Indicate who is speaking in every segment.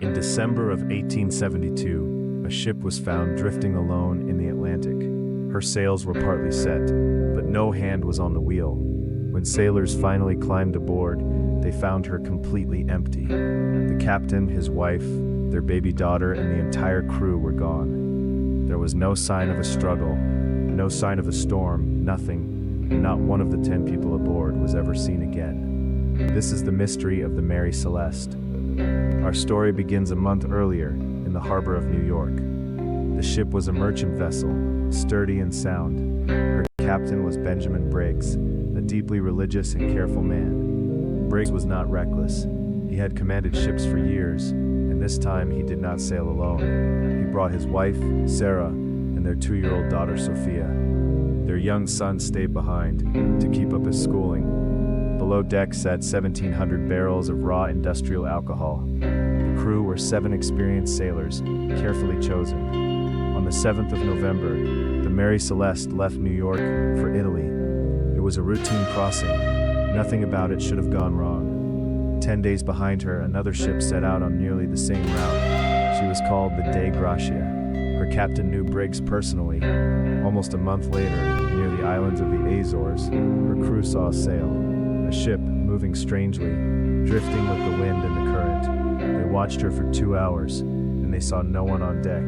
Speaker 1: In December of 1872, a ship was found drifting alone in the Atlantic. Her sails were partly set, but no hand was on the wheel. When sailors finally climbed aboard, they found her completely empty. The captain, his wife, their baby daughter, and the entire crew were gone. There was no sign of a struggle, no sign of a storm, nothing, and not one of the 10 people aboard was ever seen again. This is the mystery of the Mary Celeste. Our story begins a month earlier, in the harbor of New York. The ship was a merchant vessel, sturdy and sound. Her captain was Benjamin Briggs, a deeply religious and careful man. Briggs was not reckless. He had commanded ships for years, and this time he did not sail alone. He brought his wife, Sarah, and their 2-year-old daughter, Sophia. Their young son stayed behind to keep up his schooling. Below deck sat 1,700 barrels of raw industrial alcohol. The crew were 7 experienced sailors, carefully chosen. On the 7th of November, the Mary Celeste left New York for Italy. It was a routine crossing. Nothing about it should have gone wrong. 10 days behind her, another ship set out on nearly the same route. She was called the Dei Gratia. Her captain knew Briggs personally. Almost a month later, near the islands of the Azores, her crew saw a sail. A ship, moving strangely, drifting with the wind and the current. They watched her for 2 hours, and they saw no one on deck.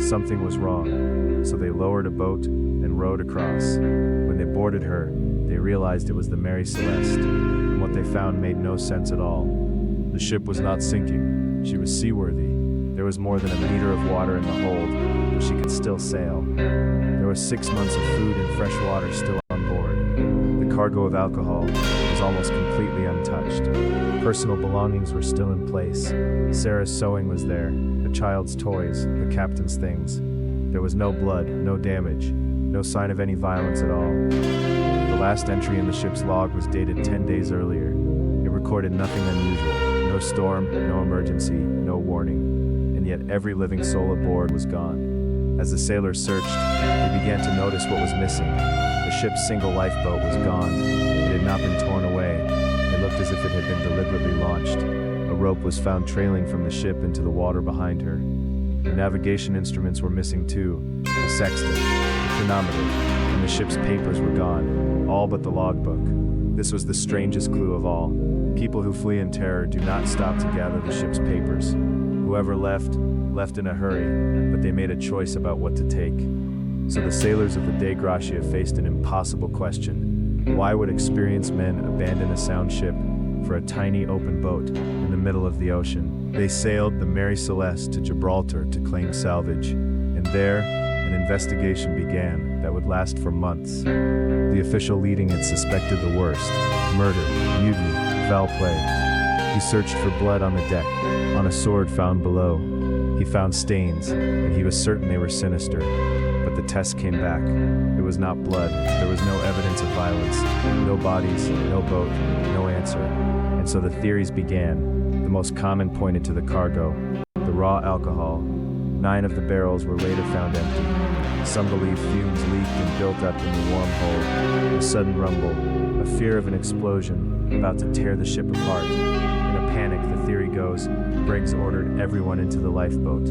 Speaker 1: Something was wrong, so they lowered a boat and rowed across. When they boarded her, they realized it was the Mary Celeste, and what they found made no sense at all. The ship was not sinking. She was seaworthy. There was more than a meter of water in the hold, but she could still sail. There was 6 months of food and fresh water still on board. The cargo of alcohol was almost completely untouched. Personal belongings were still in place. Sarah's sewing was there, the child's toys, the captain's things. There was no blood, no damage, no sign of any violence at all. The last entry in the ship's log was dated 10 days earlier. It recorded nothing unusual, no storm, no emergency, no warning, and yet every living soul aboard was gone. As the sailors searched, they began to notice what was missing. The ship's single lifeboat was gone. It had not been torn away. It looked as if it had been deliberately launched. A rope was found trailing from the ship into the water behind her. The navigation instruments were missing too. The sextant, the chronometer, and the ship's papers were gone, all but the logbook. This was the strangest clue of all. People who flee in terror do not stop to gather the ship's papers. Whoever left in a hurry, but they made a choice about what to take. So the sailors of the Dei Gratia faced an impossible question. Why would experienced men abandon a sound ship for a tiny open boat in the middle of the ocean? They sailed the Mary Celeste to Gibraltar to claim salvage, and there, an investigation began that would last for months. The official leading it suspected the worst: murder, mutiny, foul play. He searched for blood on the deck, on a sword found below. He found stains, and he was certain they were sinister. But the test came back. It was not blood. There was no evidence of violence. No bodies, no boat, no answer. And so the theories began. The most common pointed to the cargo, the raw alcohol. 9 of the barrels were later found empty. Some believe fumes leaked and built up in the warm hold. A sudden rumble, a fear of an explosion about to tear the ship apart. In a panic, the theory goes, Briggs ordered everyone into the lifeboat.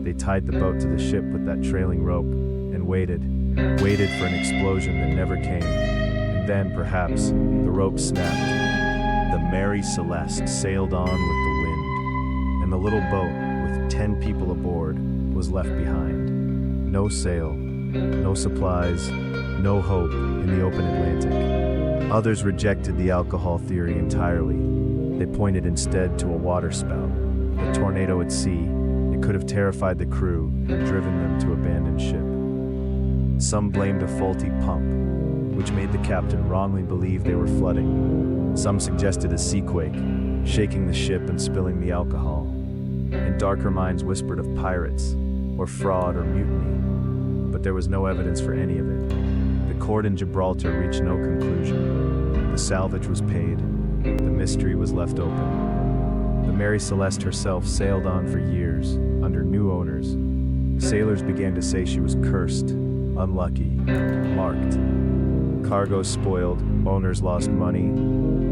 Speaker 1: They tied the boat to the ship with that trailing rope and waited for an explosion that never came. And then, perhaps, the rope snapped. The Mary Celeste sailed on with the wind, and the little boat, with 10 people aboard, was left behind. No sail, no supplies, no hope in the open Atlantic. Others rejected the alcohol theory entirely. They pointed instead to a waterspout, a tornado at sea. It could have terrified the crew and driven them to abandon ship. Some blamed a faulty pump, which made the captain wrongly believe they were flooding. Some suggested a seaquake, shaking the ship and spilling the alcohol. And darker minds whispered of pirates, or fraud, or mutiny. But there was no evidence for any of it. The court in Gibraltar reached no conclusion. The salvage was paid. The mystery was left open. The Mary Celeste herself sailed on for years, under new owners. Sailors began to say she was cursed, unlucky, marked. Cargo spoiled, owners lost money.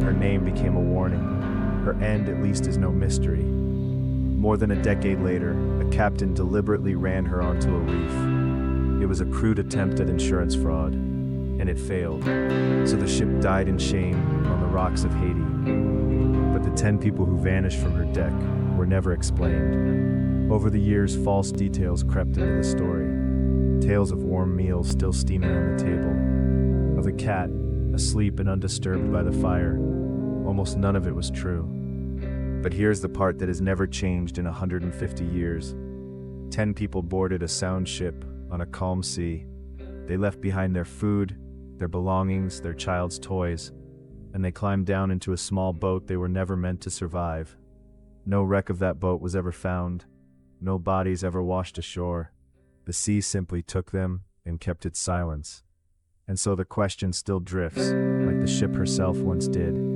Speaker 1: Her name became a warning. Her end, at least, is no mystery. More than a decade later, a captain deliberately ran her onto a reef. It was a crude attempt at insurance fraud, and it failed. So the ship died in shame on the rocks of Haiti. But the 10 people who vanished from her deck were never explained. Over the years, false details crept into the story. Tales of warm meals still steaming on the table, of a cat asleep and undisturbed by the fire. Almost none of it was true. But here's the part that has never changed in 150 years. 10 people boarded a sound ship on a calm sea. They left behind their food, their belongings, their child's toys, and they climbed down into a small boat they were never meant to survive. No wreck of that boat was ever found. No bodies ever washed ashore. The sea simply took them and kept its silence. And so the question still drifts, like the ship herself once did.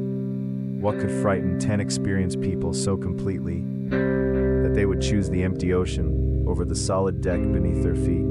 Speaker 1: What could frighten 10 experienced people so completely that they would choose the empty ocean over the solid deck beneath their feet?